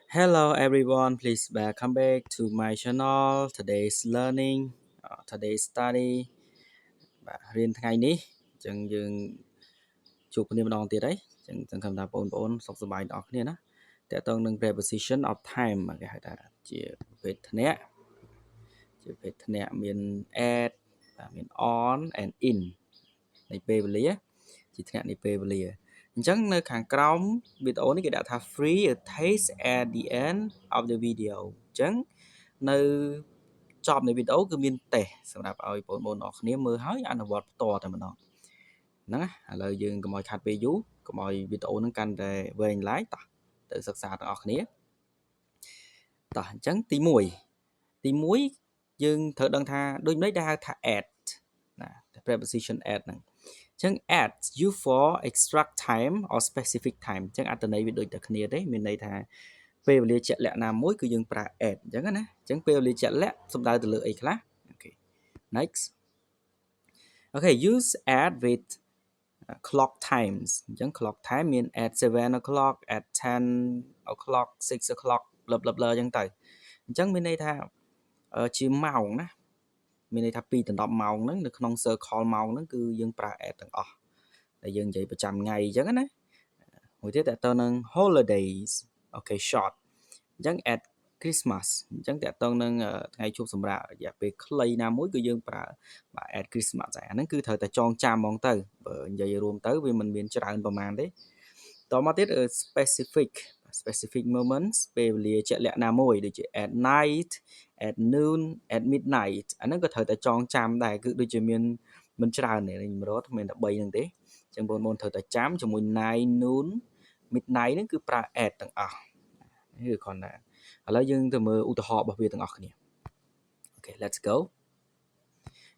Hello everyone, please welcome back to my channel. Today's learning, today's study បាទរៀនថ្ងៃនេះអញ្ចឹងយើងជួបគ្នាម្ដងទៀតហើយអញ្ចឹងសង្ឃឹមថាបងប្អូនសុខសប្បាយទាំងអស់គ្នាណាតើតើនឹង preposition of time គេហៅថាជាប្រភេទធ្នាក់មាន at មាន on and in នៃពេលវេលាជាធ្នាក់នៃពេលវេលាអញ្ចឹងនៅខាងក្រោមវីដេអូនេះគេដាក់ថា free a taste at the end of the video អញ្ចឹងនៅចប់នៃវីដេអូគឺមានតេស្តសម្រាប់ឲ្យបងប្អូនអរគ្នាមើលហើយអនុវត្តផ្ទាល់តែម្ដងហ្នឹងណាឥឡូវយើងកុំឲ្យខាត់ពេលយូរកុំឲ្យវីដេអូហ្នឹងកាន់តែវែងឡាយតោះទៅសិក្សាទាំងអស់គ្នាតោះអញ្ចឹងទី1យើងត្រូវដឹងថាដូចម្ដេចដែលហៅថា at ណា preposition at ហ្នឹងអញ្ចឹង at you for extract time or specific time អញ្ចឹងអត្ថន័យវាដូចតែគ្នាទេមានន័យថាពេលវេលាជាក់លាក់ណាមួយគឺយើងប្រើ at អញ្ចឹងណាអញ្ចឹងពេលវេលាជាក់លាក់សំដៅទៅលើអីខ្លះអូខេ next okay use at with clock times អញ្ចឹង clock time មាន at 7 o'clock at 10 o'clock 6 o'clock blah blah blah អញ្ចឹងទៅអញ្ចឹងមានន័យថាជាម៉ោងណាមានន័យថា2ដល់10ម៉ោងហ្នឹងនៅក្នុង circle ម៉ោងហ្នឹងគឺយើងប្រើ at ទាំងអស់ដែលយើងនិយាយប្រចាំថ្ងៃអញ្ចឹងណាមួយទៀតតើតើនឹង holidays okay short អញ្ចឹង at Christmas អញ្ចឹងតើតើនឹងថ្ងៃជួបសម្រាប់រយៈពេលខ្លីណាមួយគឺយើងប្រើបាទ at Christmas អាហ្នឹងគឺត្រូវតែចងចាំហ្មងទៅបើនិយាយរួមទៅវាមិនមានច្រើនប្រហែលទេតមកទៀត specific moments ពេលវេលាជាក់លាក់ណាមួយដូចជា at night at noon at midnight អាហ្នឹងក៏ត្រូវតែចងចាំដែរគឺដូចជាមានមិនច្រើនទេខ្ញុំរត់មានតែ3ហ្នឹងទេអញ្ចឹងបងប្អូនត្រូវតែចាំជាមួយ night noon midnight ហ្នឹងគឺប្រើ at ទាំងអស់គឺគ្រាន់តែឥឡូវយើងទៅមើលឧទាហរណ៍របស់វាទាំងអស់គ្នាអូខេ let's go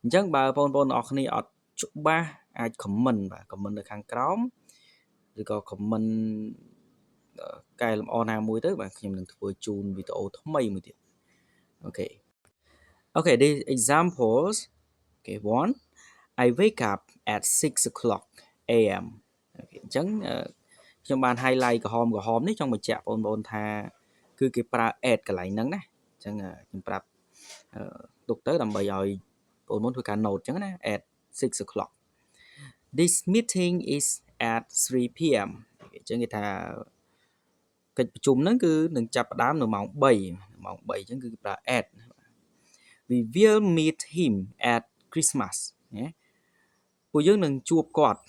អញ្ចឹងបើបងប្អូនទាំងអស់គ្នាអត់ច្បាស់អាច comment បាទ comment នៅខាងក្រោមឬក៏ comment កែលម្អណាមួយទៅបាទខ្ញុំនឹងធ្វើជូនវីដេអូថ្មីមួយទៀតអូខេ Okay, these examples. Okay, one. I wake up at 6 o'clock a.m. Okay, អញ្ចឹងខ្ញុំបាន highlight ក្រហមនេះចង់បញ្ជាក់បងប្អូនថាគឺគេប្រើ at កន្លែងហ្នឹងណាអញ្ចឹងខ្ញុំប្រាប់ទុកទៅដើម្បីឲ្យបងប្អូនធ្វើការ note អញ្ចឹងណា at 6 o'clock. This meeting is at 3 p.m. អញ្ចឹងគេថាកិច្ចប្រជុំហ្នឹងគឺនឹងចាប់ផ្ដើមនៅម៉ោង3ម៉ោង3អញ្ចឹងគឺគេប្រើ at we will meet him at Christmas ណាពួកយើងនឹងជួបគាត់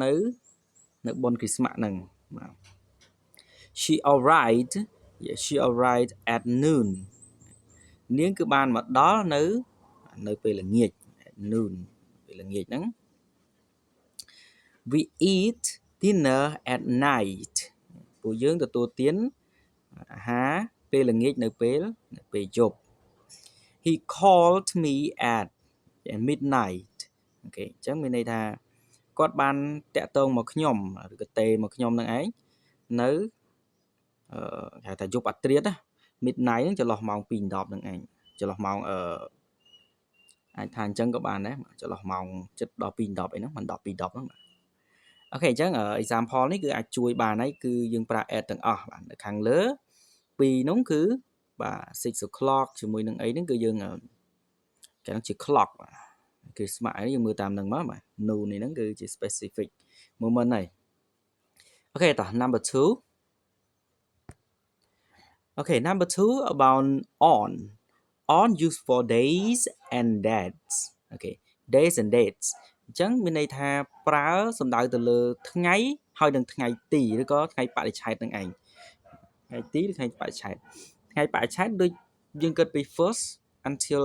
នៅបុណ្យ Christmas ហ្នឹងបាទ she arrived at noon នាងគឺបានមកដល់នៅពេលល្ងាច at noon ពេលល្ងាចហ្នឹង we eat dinner at night ពួកយើងទទួលទានអាហារពេលល្ងាចនៅពេលយប់He called me at midnight អូខេអញ្ចឹងមានន័យថាគាត់បានតាក់ទងមកខ្ញុំឬក៏ទេមកខ្ញុំនឹងឯងនៅគេហៅថាយប់អាត្រៀតណា midnight ហ្នឹងចន្លោះម៉ោង2 10ហ្នឹងឯងចន្លោះម៉ោងអាចថាអញ្ចឹងក៏បានដែរចន្លោះម៉ោងចិត្តដល់2 10អីហ្នឹងមិនដល់2 10ហ្នឹងបាទអូខេអញ្ចឹង example នេះគឺអាចជួយបានហើយគឺយើងប្រើ at ទាំងអស់បាទនៅខាងលើ2នោះគឺបាទ 6 o'clock ជាមួយនឹងអីហ្នឹងគឺយើងគេហ្នឹងជា clock បាទគឺស្មើយើងមើលតាមហ្នឹងមកបាទ noon នេះហ្នឹងគឺជា specific moment ហើយអូខេតោះ number 2 Okay number 2 about on used for days and dates Okay days and dates អញ្ចឹងមានន័យថាប្រើសំដៅទៅលើថ្ងៃហើយនឹងថ្ងៃទីឬក៏ថ្ងៃបរិច្ឆេទនឹងឯងថ្ងៃទីឬថ្ងៃបរិច្ឆេទថ្ងៃបរិច្ឆេទដូចយើងគិតពី first until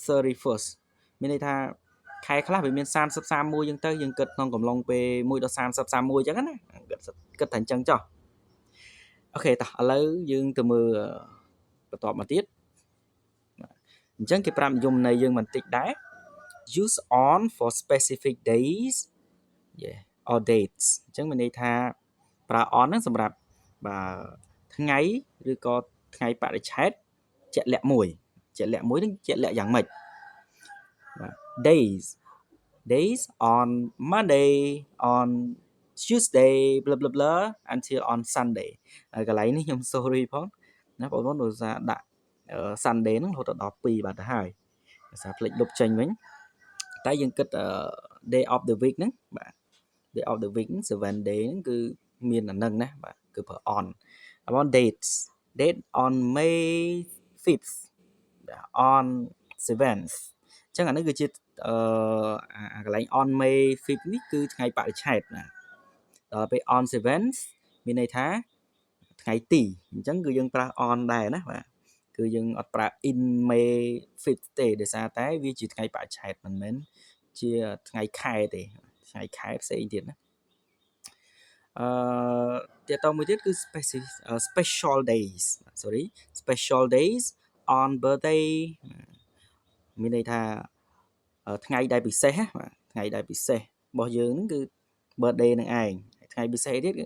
31st មានន័យថាខែខ្លះវាមាន30 31អញ្ចឹងទៅយើងគិតក្នុងកំឡុងពេល1ដល់30 31អញ្ចឹងណាគិតថាអញ្ចឹងចុះអូខេតោះឥឡូវយើងទៅមើលបន្តមកទៀតអញ្ចឹងគេប្រាប់និយមន័យយើងបន្តិចដែរ use on for specific days or dates អញ្ចឹងមានន័យថាប្រើ on ហ្នឹងសម្រាប់បាទថ្ងៃឬក៏ថ្ងៃបរិច្ឆេទជាក់លាក់មួយនឹងជាក់លាក់យ៉ាងម៉េចបាទ days on Monday on Tuesday blah blah blah until on Sunday កន្លែងនេះខ្ញុំ sorry ផងណាបងប្អូនឧស្សាហ៍ដាក់ Sunday ហ្នឹងរហូតដល់2បាត់ទៅហើយឧស្សាហ៍ភ្លេចលុបចេញវិញតែយើងគិត day of the week ហ្នឹងបាទ day of the week 7 day ហ្នឹងគឺមានអានឹងណាបាទគឺប្រើ on បង date on May 5th on 7th អញ្ចឹងអានេះគឺជាកន្លែង on May 5th នេះគឺថ្ងៃបរិច្ឆេទណាដល់ពេល on 7th មានន័យថាថ្ងៃទីអញ្ចឹងគឺយើងប្រើ on ដែរណាបាទគឺយើងអត់ប្រើ in May 5th ទេដោយសារតែវាជាថ្ងៃបរិច្ឆេទមិនមែនជាថ្ងៃខែទេថ្ងៃខែផ្សេងទៀតណាតើតមួយទៀតគឺ special days special days on birthday មានន័យថាថ្ងៃដែលពិសេសណាថ្ងៃដែលពិសេសរបស់យើងហ្នឹងគឺ birthday នឹងឯងថ្ងៃពិសេសទៀតគឺ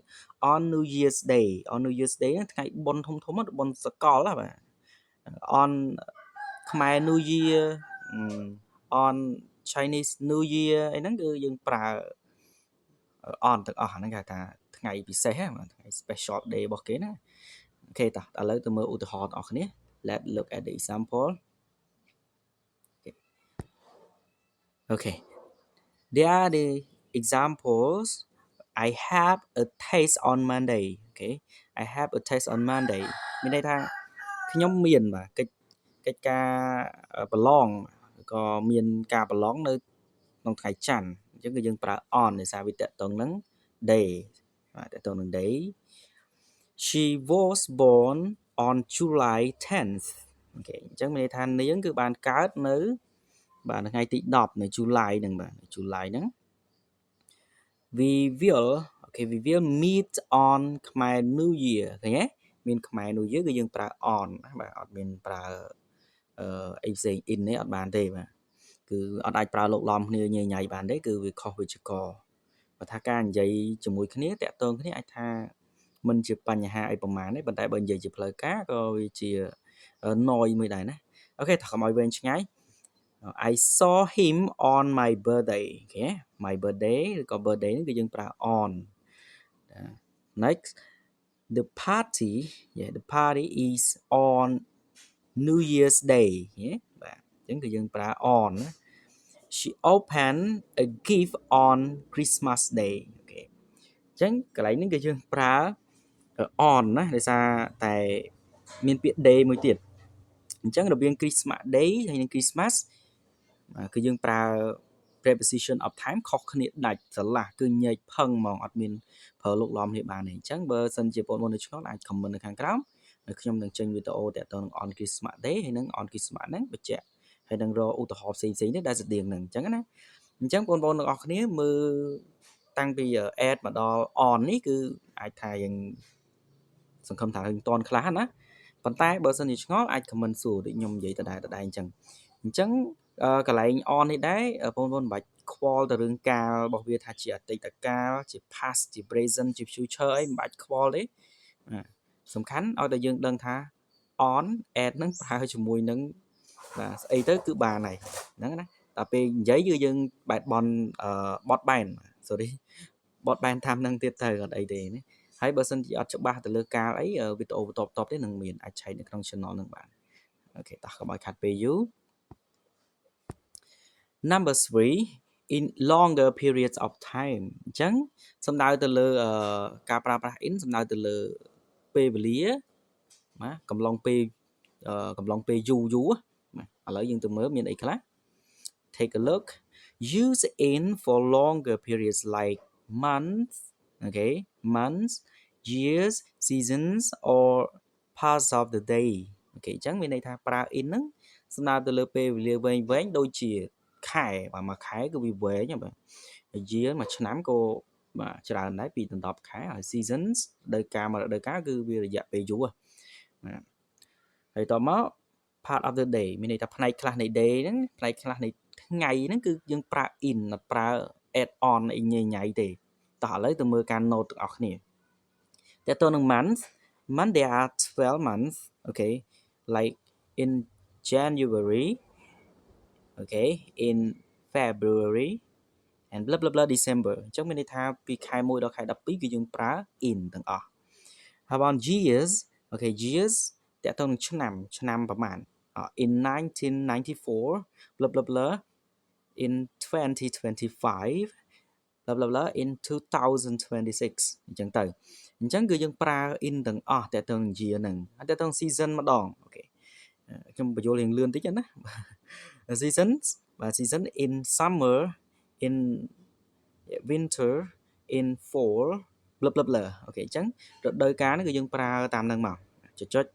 on New Year's Day on New Year's Day ហ្នឹងថ្ងៃបុណ្យធំៗបុណ្យសកលណាបាទ on ខ្មែរ New Year on Chinese New Year អីហ្នឹងគឺយើងប្រើ on ទាំងអស់ហ្នឹងគេថាថ្ងៃពិសេសហ្នឹងថ្ងៃ special day របស់គេណាអូខេតោះឥឡូវទៅមើលឧទាហរណ៍បងប្អូនគ្នា let's look at the example okay there are the examples I have a test on Monday okay I have a test on Monday មានន័យថាខ្ញុំមានបាទកិច្ចការប្រឡងក៏មានការប្រឡងនៅក្នុងថ្ងៃច័ន្ទអញ្ចឹងគឺយើងប្រើ on ដោយសារវាតកតងនឹង day បាទតកតងនឹង day she was born on July 10th អូខេអញ្ចឹងមានន័យថានាងគឺបានកើតនៅបាទថ្ងៃទី10នៅ July ហ្នឹងបាទ July ហ្នឹង we will meet on ខ្មែរ New Year ឃើញទេមានខ្មែរ New Year គឺយើងប្រើ on បាទអត់មានប្រើអីផ្សេង in ទេអត់បានទេបាទគឺអត់អាចប្រើលោកឡំគ្នាញញៃបានទេគឺវាខុសវិជ្ជករបើថាការនិយាយជាមួយគ្នាតាក់ទងគ្នាអាចថាមិនជាបញ្ហាអីប្រហែលទេប៉ុន្តែបើនិយាយជាផ្លូវការក៏វាជា noise មួយដែរណាអូខេកុំឲ្យវែងឆ្ងាយI saw him on my birthday អូខេ my birthday ឬក៏ birthday នេះគឺយើងប្រើ on next the party is on New Year's Day បាទអញ្ចឹងគឺយើងប្រើ on she opened a gift on Christmas Day អូខេអញ្ចឹងកន្លែងនេះគឺយើងប្រើ on ណាដោយសារតែមានពាក្យ day មួយទៀតអញ្ចឹងរវាង Christmas Day ហើយនិង Christmas គឺយើងប្រើ preposition of time ខុសគ្នាដាច់ស្រឡះគឺញែកផឹងហ្មងអត់មានប្រើលោកឡំគ្នាបានទេអញ្ចឹងបើសិនជាបងប្អូននៅឆ្ងល់អាច comment នៅខាងក្រោមហើយខ្ញុំនឹងចេញវីដេអូតាក់ទងនឹង on Christmas Day ហើយនឹង on Christmas ហ្នឹងបញ្ជាក់ហើយនឹងរកឧទាហរណ៍ផ្សេងៗទៀតដែលស្តៀងនឹងអញ្ចឹងណាអញ្ចឹងបងប្អូនទាំងអស់គ្នាមើលតាំងពី add មកដល់ on នេះគឺអាចថាយើងសង្ឃឹមថាយើងតន់ខ្លះណាប៉ុន្តែបើសិនជាឆ្ងល់អាច comment សួរដូចខ្ញុំនិយាយដដែលអញ្ចឹងកន្លែង on នេះដែរបងប្អូនមិនបាច់ខ្វល់ទៅរឿងកាលរបស់វាថាជាអតីតកាលជា past ជា present ជា future អីមិនបាច់ខ្វល់ទេសំខាន់ឲ្យតែយើងដឹងថា on add ហ្នឹងប្រើជាមួយនឹងបាទស្អីទៅគឺបានហើយហ្នឹងណាតែពេលនិយាយគឺយើងបែបបត់បែន sorry បត់បែនតាមហ្នឹងទៀតទៅអត់អីទេណាហើយបើសិនជាអត់ច្បាស់ទៅលើកាលអីវីដេអូបន្ទាប់ទេនឹងមានអាចឆែកនៅក្នុង channel ហ្នឹងបានអូខេតោះកុំឲ្យខាត់ពេលយូរ Number 3 in longer periods of time អញ្ចឹងសំដៅទៅលើការប្រើប្រាស់ in សំដៅទៅលើពេលវេលាណាកំឡុងពេលយូរឥឡូវយើងទៅមើលមានអីខ្លះ Take a look use in for longer periods like months okay months years seasons or parts of the day អូខេអញ្ចឹងមានន័យថាប្រើ in ហ្នឹងសំដៅទៅលើពេលវេលាវែងដូចជាខែបាទមួយខែគឺវាវែងបាទ year មួយឆ្នាំក៏បាទច្រើនដែរពីដល់10ខែហើយ seasons រដូវកាលគឺវារយៈពេលយូរបាទហើយតមក part of the day មានន័យថាផ្នែកខ្លះនៃ day ហ្នឹងផ្នែកខ្លះនៃថ្ងៃហ្នឹងគឺយើងប្រើ in អត់ប្រើ add on អីញញៃទេតោះឥឡូវទៅមើលការ note ទាំងអស់គ្នាតើតើនឹង month there are 12 months okay like in January okay in February and blah blah blah December អញ្ចឹងមានន័យថាពីខែ1ដល់ខែ12គឺយើងប្រើ in ទាំងអស់ How about years okay years តើតើនឹងឆ្នាំប្រមាណin 1994 blah blah blah in 2025 blah blah blah in 2026 អញ្ចឹងទៅអញ្ចឹងគឺយើងប្រើ in ទាំងអស់តើតើនឹង year ហ្នឹងហើយតើតើ season ម្ដងអូខេខ្ញុំបញ្យល់រៀងលឿនតិចណា seasons បាទ season in summer in winter in fall blah blah blah អូខេអញ្ចឹងរដូវកាលហ្នឹងគឺយើងប្រើតាមហ្នឹងមកចុច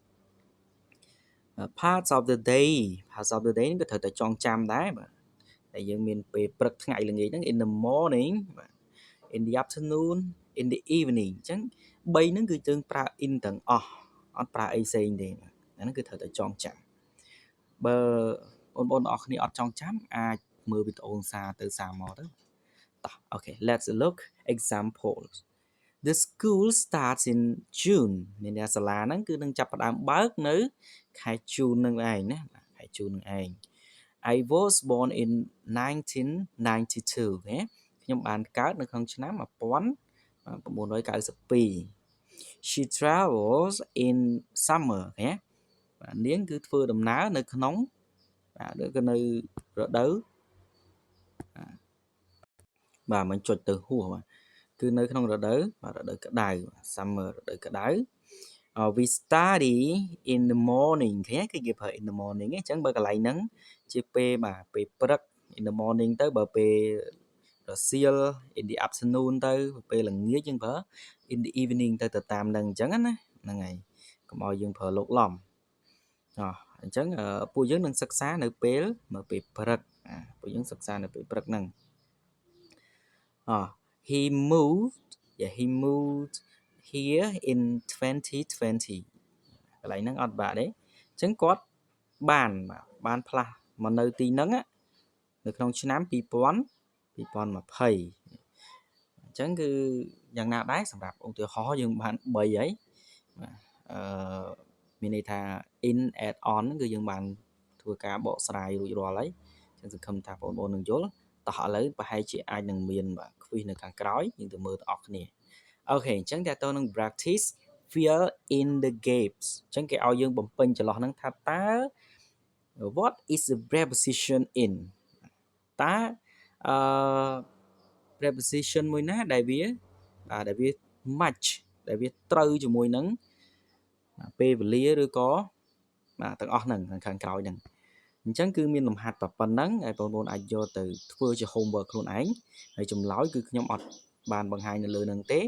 parts of the day ហ្នឹងក៏ត្រូវតែចងចាំដែរបាទតែយើងមានពេលព្រឹកថ្ងៃល្ងាចហ្នឹង in the morning បាទ in the afternoon in the evening អញ្ចឹង3ហ្នឹងគឺយើងប្រើ in ទាំងអស់អត់ប្រើអីផ្សេងទេបាទហ្នឹងគឺត្រូវតែចងចាំបើបងប្អូនអរគ្នាអត់ចងចាំអាចមើលវីដេអូសារទៅសារមកទៅតោះ okay let's look examples the school starts in June មានន័យសាលាហ្នឹងគឺនឹងចាប់ផ្ដើមបើកនៅខែ June នឹងឯងណាខែ June នឹងឯង I was born in 1992 ណាខ្ញុំបានកើតនៅក្នុងឆ្នាំ1992 She travels in summer ណាបាទនាងគឺធ្វើដំណើរនៅក្នុងបាទគឺនៅរដូវបាទមិនចុចទៅហួសបាទគឺនៅក្នុងរដូវបាទរដូវក្តៅ summer រដូវក្តៅwe study in the morning គេគេប្រើ in the morning អញ្ចឹងបើកន្លែងហ្នឹងជាពេលបាទពេលព្រឹក in the morning ទៅបើពេលរសៀល in the afternoon ទៅពេលល្ងាចយើងប្រើ in the evening ទៅតាមហ្នឹងអញ្ចឹងណាហ្នឹងហើយកុំឲ្យយើងប្រើលោកឡំអញ្ចឹងពួកយើងនឹងសិក្សានៅពេលព្រឹកពួកយើងសិក្សានៅពេលព្រឹកហ្នឹងhe moved here in 2020 កន្លែងហ្នឹងអត់បាក់ទេអញ្ចឹងគាត់បានផ្លាស់មកនៅទីហ្នឹងនៅក្នុងឆ្នាំ2020អញ្ចឹងគឺយ៉ាងណាដែរសម្រាប់ឧទាហរណ៍យើងបាន3ហើយមានន័យថា in add on គឺយើងបានធ្វើការបកស្រាយរួចរាល់ហើយអញ្ចឹងសង្ឃឹមថាបងប្អូននឹងយល់តោះឥឡូវប្រហែលជាអាចនឹងមានquiz នៅខាងក្រោយយើងទៅមើលទាំងអស់គ្នាអូខេអញ្ចឹងតើតើនឹង practice fill in the gaps អញ្ចឹងគេឲ្យយើងបំពេញចន្លោះហ្នឹងថាតើ what is the preposition in តើpreposition មួយណាដែលវា match ដែលវាត្រូវជាមួយនឹងពេលវេលាឬក៏ទាំងអស់ហ្នឹងខាងក្រោយហ្នឹងអញ្ចឹងគឺមានលំហាត់តែប៉ុណ្្នឹងហើយបងប្អូនអាចយកទៅធ្វើជា homework ខ្លួនឯងហើយចម្លើយគឺខ្ញុំអត់បានបង្ហាញនៅលើហ្នឹងទេ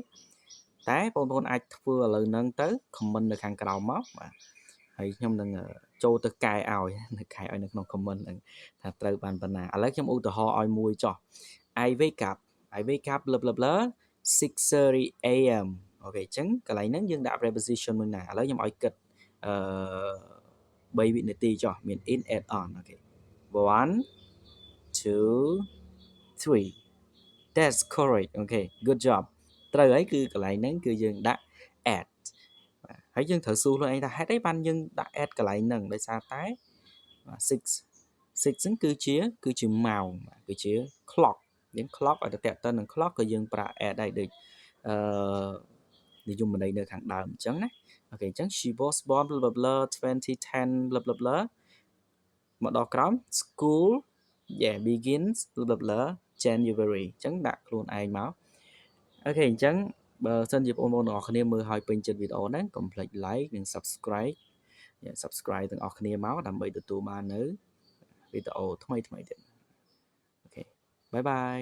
តែបងប្អូនអាចធ្វើឥឡូវហ្នឹងទៅ comment នៅខាងក្រោមមកបាទហើយខ្ញុំនឹងចូលទៅកែឲ្យនៅក្នុង comment ហ្នឹងថាត្រូវបានប៉ុណ្ណាឥឡូវខ្ញុំឧទាហរណ៍ឲ្យមួយចុះ I wake up blah blah blah 6:30 am អូខេអញ្ចឹងកន្លែងហ្នឹងយើងដាក់ preposition មួយណាឥឡូវខ្ញុំឲ្យគិត3វិនាទីចុះមាន in add on អូខេ 1 2 3 that's correct okay good job ត្រូវហើយគឺកន្លែងហ្នឹងគឺយើងដាក់ add ហើយយើងត្រូវសួរខ្លួនឯងថាហេតុអីបានយើងដាក់ add កន្លែងហ្នឹងដោយសារតែ6ហ្នឹងគឺជាម៉ោងគឺជា clock យើង clock ឲ្យទៅតាក់ទិននឹង clock ក៏យើងប្រើ add ដែរដូចនិយមន័យនៅខាងដើមអញ្ចឹងណាអូខេអញ្ចឹង she was born blah blah blah 2010 blah blah blah មកដល់ក្រោម school begins blah blah blah January អញ្ចឹងដាក់ខ្លួនឯងមកអូខេអញ្ចឹងបើសិនជាបងប្អូនទាំងអស់គ្នាមើលឲ្យពេញចិត្តវីដេអូហ្នឹងកុំភ្លេច like និង subscribe ទាំងអស់គ្នាមកដើម្បីទទួលបាននៅវីដេអូថ្មីទៀតអូខេបាយបាយ